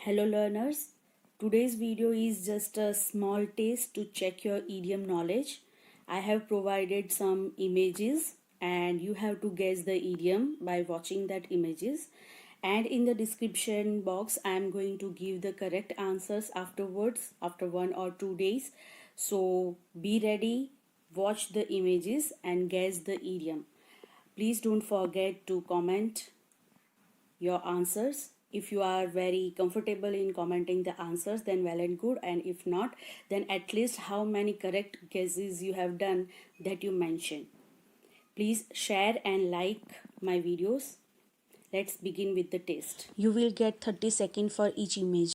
Hello learners, today's video is just a small test to check your idiom knowledge. I have provided some images and you have to guess the idiom by watching that images. And in the description box, I am going to give the correct answers afterwards after 1 or 2 days. So be ready, watch the images and guess the idiom. Please don't forget to comment your answers. If you are very comfortable in commenting the answers, then well and good, and if not, then at least how many correct guesses you have done that you mentioned. Please share and like my videos. Let's begin with the test. You will get 30 seconds for each image.